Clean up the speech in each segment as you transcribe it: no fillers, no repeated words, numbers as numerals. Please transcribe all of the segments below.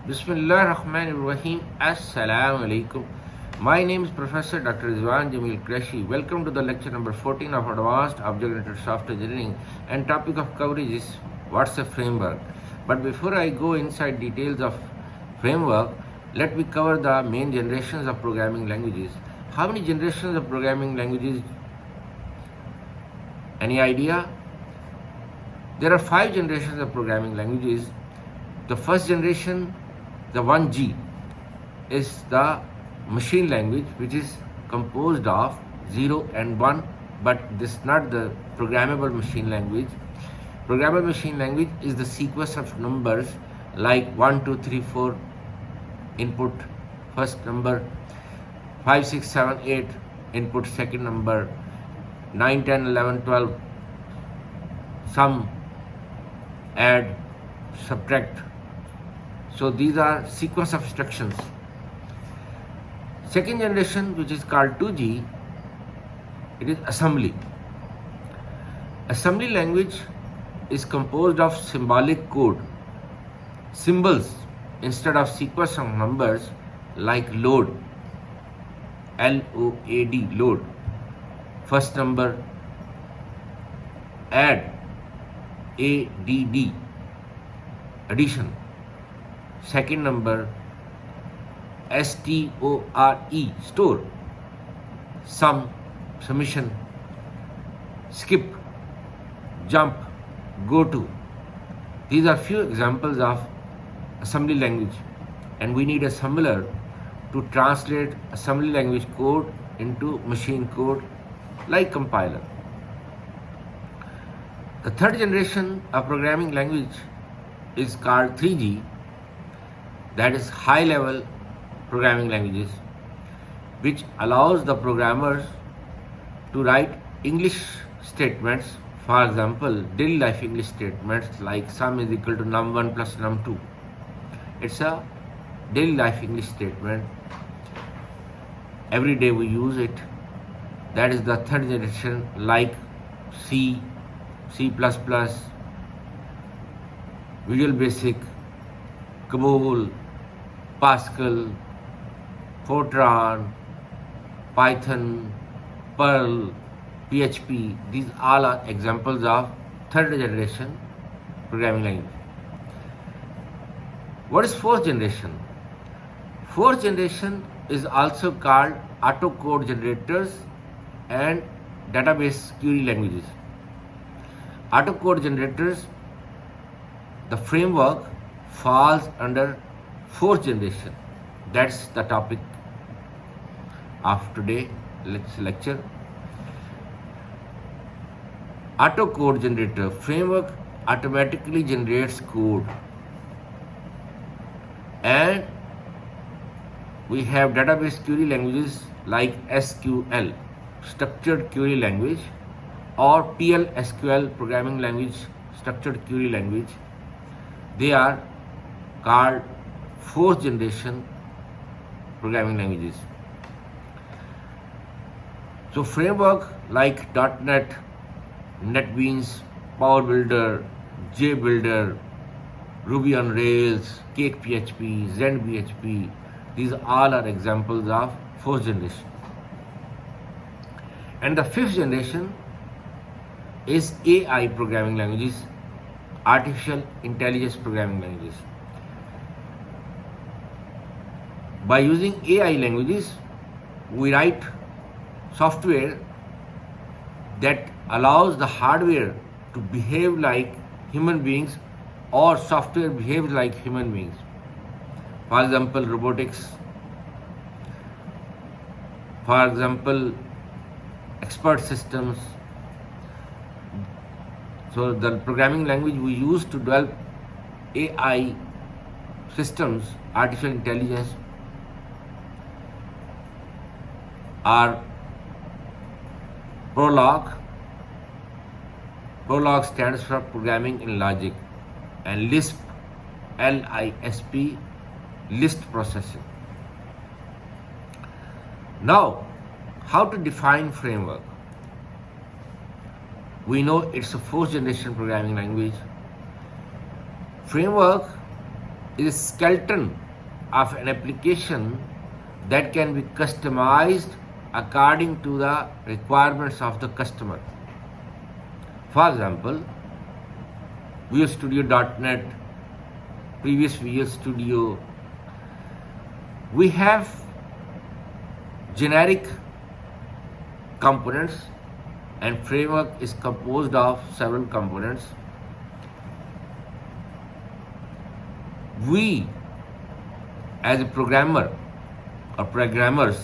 Bismillah Rahman Rahim. Assalamu alaikum. My name is Professor Dr. Rizwan Jamil Qureshi. Welcome to the lecture number 14 of Advanced Object-Oriented Software Engineering, and topic of coverage is what's a framework. But before I go inside details of framework, let me cover the main generations of programming languages. How many generations of programming languages? Any idea? There are 5 generations of programming languages. The first generation, the 1G, is the machine language, which is composed of 0 and 1, but this is not the programmable machine language. Programmable machine language is the sequence of numbers like 1, 2, 3, 4, input first number, 5, 6, 7, 8, input second number, 9, 10, 11, 12, sum, add, subtract. So these are sequence of instructions. Second generation, which is called 2G, it is assembly. Assembly language is composed of symbolic code, symbols instead of sequence of numbers, like load, L-O-A-D, load, first number, add, A-D-D, addition, second number, S-T-O-R-E, store, sum, summation, skip, jump, go to. These are few examples of assembly language, and we need a assembler to translate assembly language code into machine code like compiler. The third generation of programming language is called 3G, that is high level programming languages, which allows the programmers to write English statements. For example, daily life English statements like sum is equal to num1 plus num2. It's a daily life English statement. Every day we use it. That is the third generation, like C, C++, Visual Basic, COBOL, Pascal, Fortran, Python, Perl, PHP. These all are examples of third generation programming language. What is fourth generation? Fourth generation is also called autocode generators and database query languages. Autocode generators, the framework falls under fourth generation. That's the topic of today's lecture. Autocode generator framework automatically generates code, and we have database query languages like SQL, structured query language, or PL/SQL, programming language, structured query language. They are called fourth generation programming languages. So framework like .NET, NetBeans, Power Builder, JBuilder, Ruby on Rails, Cake PHP, Zen PHP, these all are examples of fourth generation. And the fifth generation is AI programming languages, artificial intelligence programming languages. By using AI languages, we write software that allows the hardware to behave like human beings, or software behaves like human beings. For example, robotics. For example, expert systems. So the programming language we use to develop AI systems, artificial intelligence, are Prolog. Prolog stands for Programming in Logic, and Lisp, L-I-S-P, list processing. Now, how to define framework? We know it's a fourth generation programming language. Framework is a skeleton of an application that can be customized according to the requirements of the customer. For example, Visual Studio.NET, previous Visual Studio, we have generic components, and framework is composed of several components. We, as a programmer or programmers,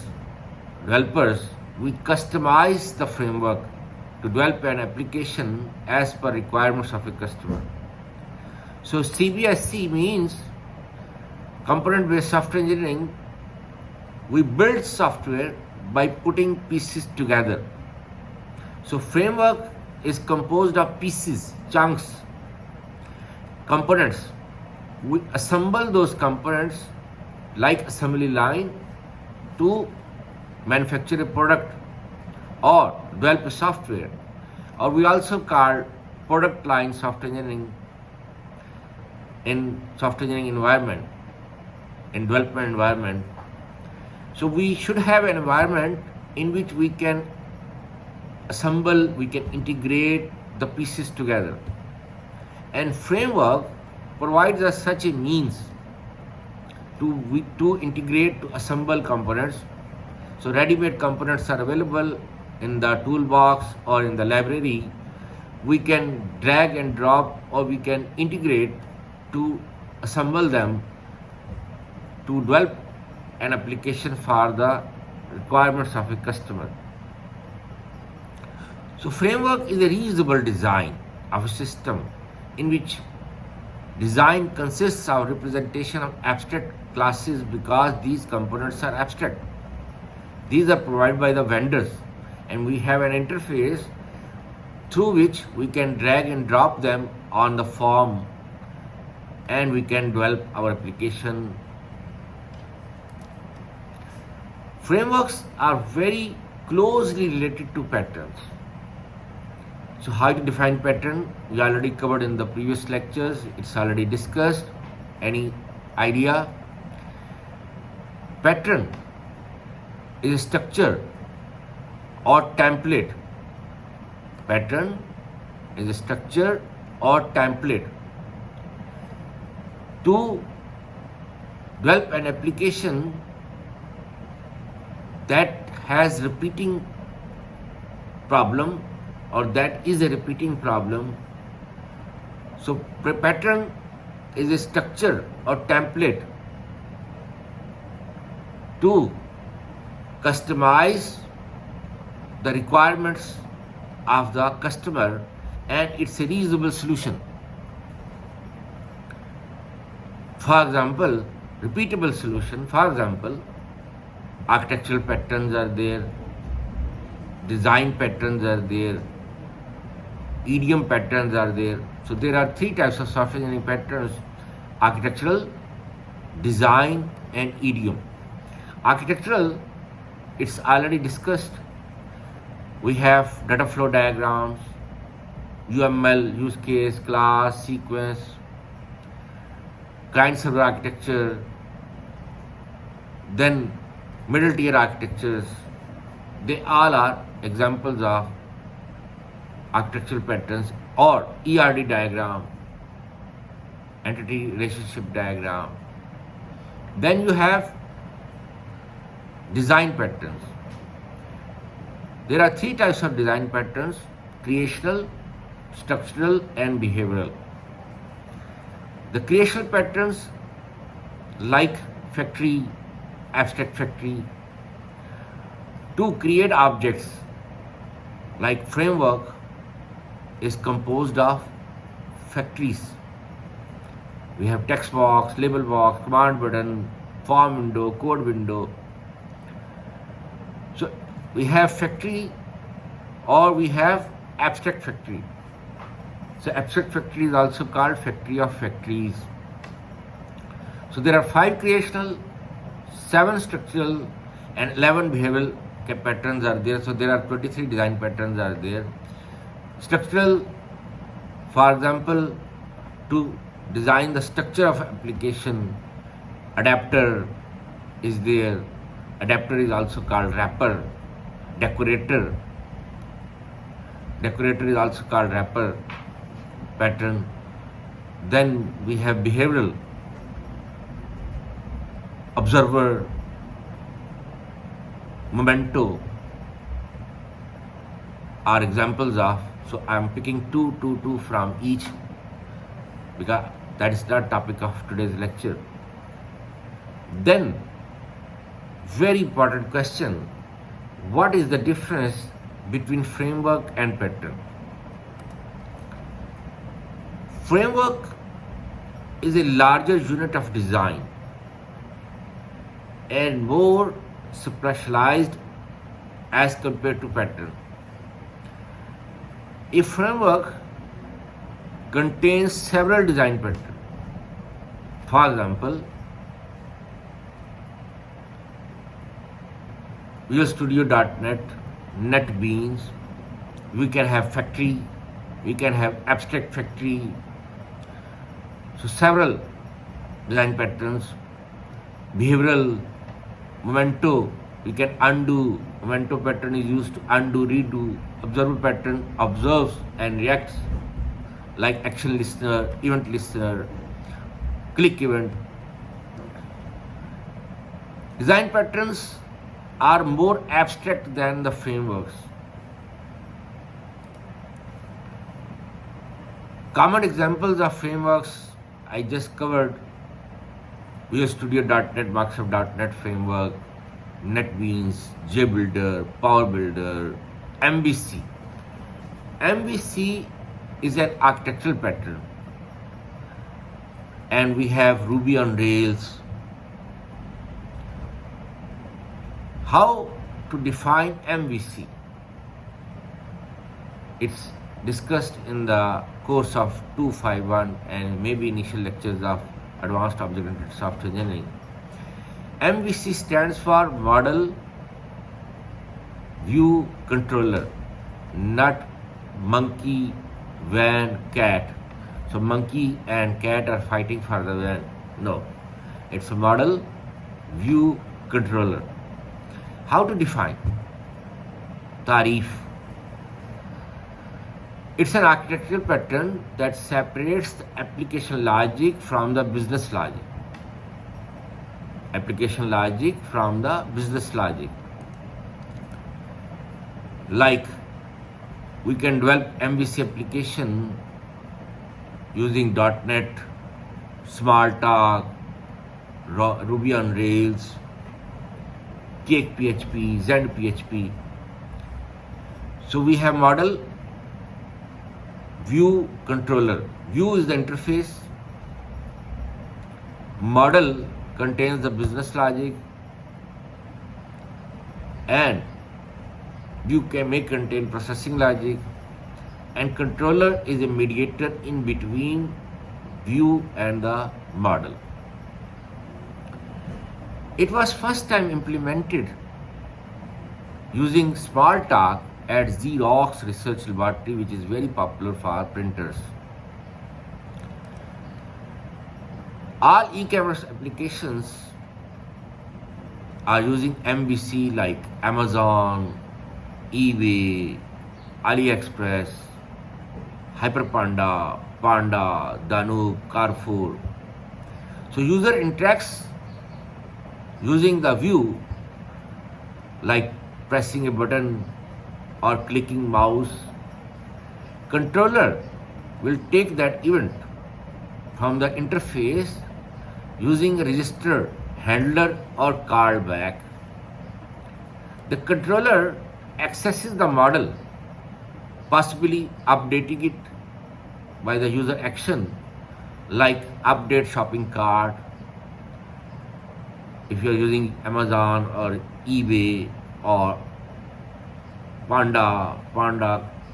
developers, we customize the framework to develop an application as per requirements of a customer. So CBSE means component-based software engineering. We build software by putting pieces together. So framework is composed of pieces, chunks, components. We assemble those components like assembly line to manufacture a product or develop a software, or we also call product line software engineering in software engineering environment, in development environment. So we should have an environment in which we can assemble, we can integrate the pieces together. And framework provides us such a means to integrate, to assemble components. So ready-made components are available in the toolbox or in the library. We can drag and drop, or we can integrate to assemble them to develop an application for the requirements of a customer. So framework is a reusable design of a system in which design consists of representation of abstract classes because these components are abstract. These are provided by the vendors, and we have an interface through which we can drag and drop them on the form, and we can develop our application. Frameworks are very closely related to patterns. So how to define pattern? We already covered in the previous lectures. It's already discussed. Any idea? Pattern is a structure or template. Pattern is a structure or template to develop an application that has repeating problem, or that is a repeating problem. So pattern is a structure or template to customize the requirements of the customer, and it's a reusable solution. For example, repeatable solution, for example, architectural patterns are there, design patterns are there, idiom patterns are there. So there are three types of software engineering patterns: architectural, design, and idiom. Architectural, it's already discussed. We have data flow diagrams, UML, use case, class, sequence, client server architecture, then middle tier architectures. They all are examples of architectural patterns, or ERD diagram, entity relationship diagram. Then you have design patterns. There are three types of design patterns: creational, structural, and behavioral. The creational patterns, like factory, abstract factory, to create objects like framework is composed of factories. We have text box, label box, command button, form window, code window. So we have factory, or we have abstract factory. So abstract factory is also called factory of factories. So there are 5 creational, 7 structural, and 11 behavioral patterns are there. So there are 23 design patterns are there. Structural, for example, to design the structure of application. Adapter is there. Adapter is also called wrapper. Decorator. Decorator is also called wrapper pattern. Then we have behavioral, observer, memento are examples of. So I am picking two from each because that is the topic of today's lecture. Then, very important question, what is the difference between framework and pattern? Framework is a larger unit of design and more specialized as compared to pattern. A framework contains several design patterns. For example, Visual Studio.NET, NetBeans, we can have factory, we can have abstract factory. So several design patterns. Behavioral, memento, we can undo. Memento pattern is used to undo, redo. Observer pattern observes and reacts like action listener, event listener, click event. Design patterns are more abstract than the frameworks. Common examples of frameworks I just covered: Visual Studio.NET, Microsoft.NET Framework, NetBeans, JBuilder, PowerBuilder, MVC. MVC is an architectural pattern, and we have Ruby on Rails. How to define MVC? It's discussed in the course of 251 and maybe initial lectures of Advanced Object-Oriented Software Engineering. MVC stands for Model View Controller, not monkey, van, cat. So monkey and cat are fighting for the van. No, it's a model view controller. How to define? Tarif. It's an architectural pattern that separates the application logic from the business logic. Application logic from the business logic. Like, we can develop MVC application using .NET, Smalltalk, Ruby on Rails, Cake PHP, Zend PHP. So we have model view controller. View is the interface. Model contains the business logic, and view may contain processing logic, and controller is a mediator in between view and the model. It was first time implemented using Smalltalk at Xerox Research Laboratory, which is very popular for printers. All e-commerce applications are using MVC like Amazon, eBay, AliExpress, HyperPanda, Panda, Danube, Carrefour. So user interacts using the view like pressing a button or clicking mouse. Controller will take that event from the interface using a register, handler or callback. The controller accesses the model, possibly updating it by the user action like update shopping cart if you are using Amazon or eBay or Panda,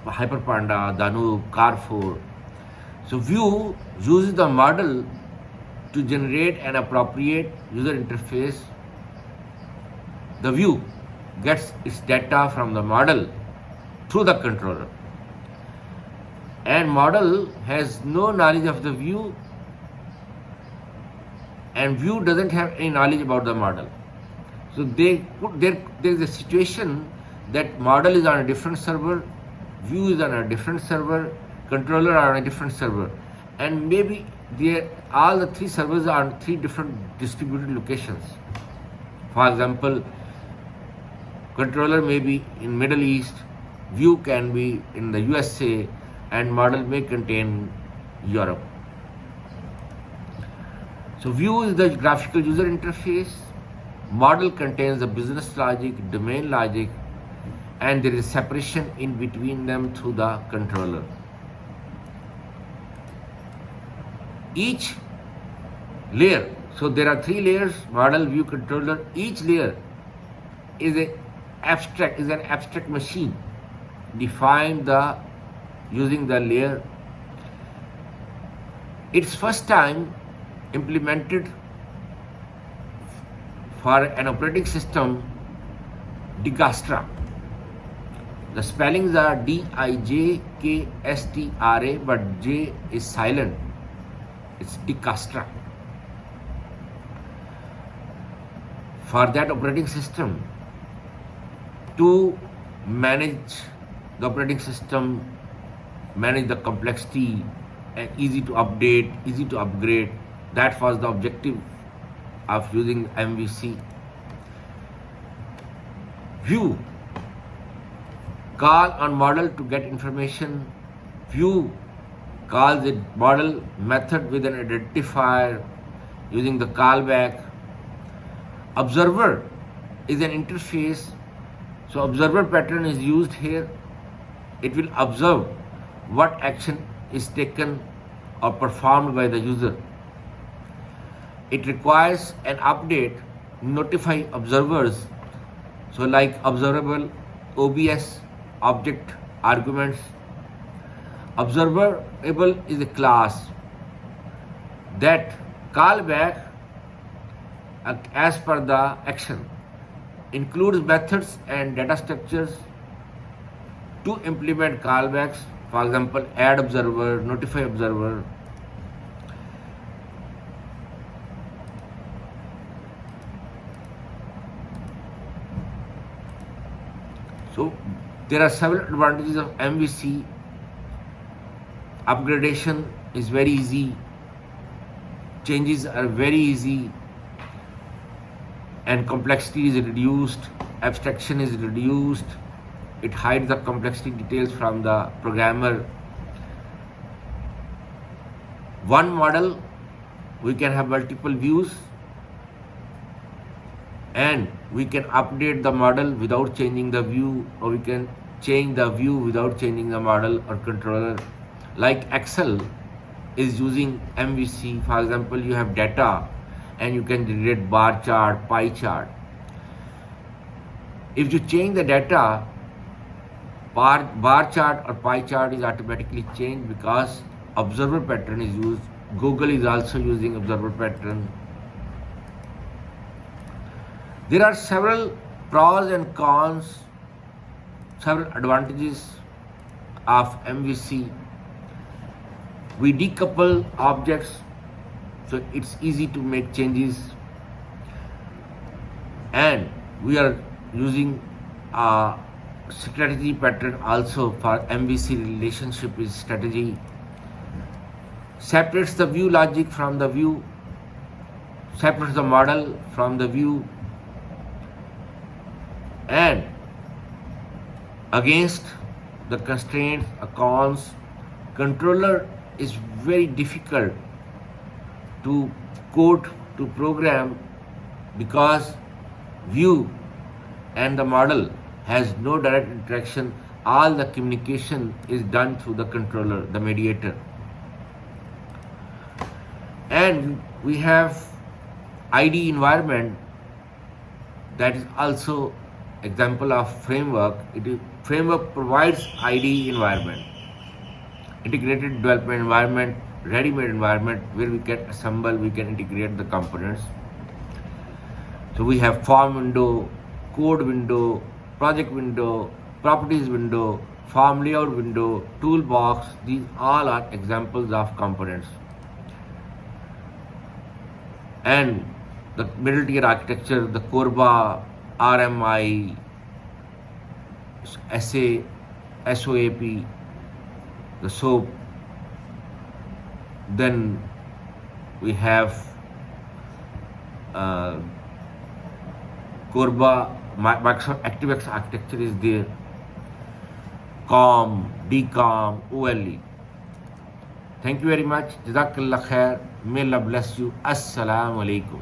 HyperPanda, Danube, Carrefour. So view uses the model to generate an appropriate user interface. The view gets its data from the model through the controller. And model has no knowledge of the view and view doesn't have any knowledge about the model. So there is a situation that model is on a different server, view is on a different server, controller are on a different server, and maybe all the three servers are on three different distributed locations. For example, controller may be in Middle East, view can be in the USA, and model may contain Europe. So view is the graphical user interface, model contains the business logic, domain logic, and there is separation in between them through the controller. Each layer, so there are three layers, model, view, controller. Each layer is an abstract machine defined using the layer. It's first time implemented for an operating system, Digastra. The spellings are Dijkstra, but J is silent. It's Digastra. For that operating system, to manage the operating system, manage the complexity, and easy to update, easy to upgrade. That was the objective of using MVC. View, call on model to get information. View calls a model method with an identifier using the callback. Observer is an interface. So observer pattern is used here. It will observe what action is taken or performed by the user. It requires an update, notify observers. So like observable, OBS, object, arguments. Observable is a class that callback as per the action, includes methods and data structures to implement callbacks. For example, add observer, notify observer. So there are several advantages of MVC. Upgradation is very easy, changes are very easy, and complexity is reduced, abstraction is reduced. It hides the complexity details from the programmer. One model, we can have multiple views, and we can update the model without changing the view, or we can change the view without changing the model or controller. Like Excel is using MVC. For example, you have data and you can generate bar chart, pie chart. If you change the data, bar chart or pie chart is automatically changed because observer pattern is used. Google is also using observer pattern. There are several pros and cons, several advantages of MVC. We decouple objects, so it's easy to make changes, and we are using a strategy pattern also for MVC. Relationship is strategy. Separates the view logic from the view, separates the model from the view, and against the constraints, cons, controller is very difficult to code, to program, because view and the model has no direct interaction. All the communication is done through the controller, the mediator. And we have ID environment, that is also example of framework. Framework provides ID environment, integrated development environment, ready-made environment, where we can assemble, we can integrate the components. So we have form window, code window, project window, properties window, form layout window, toolbox. These all are examples of components. and the middle tier architecture, the Corba, RMI, SA, SOAP, the SOAP. Then we have Corba, Microsoft ActiveX architecture is there, COM, DCOM, OLE. Thank you very much. Jazakallah khair. May Allah bless you. Assalamu alaikum.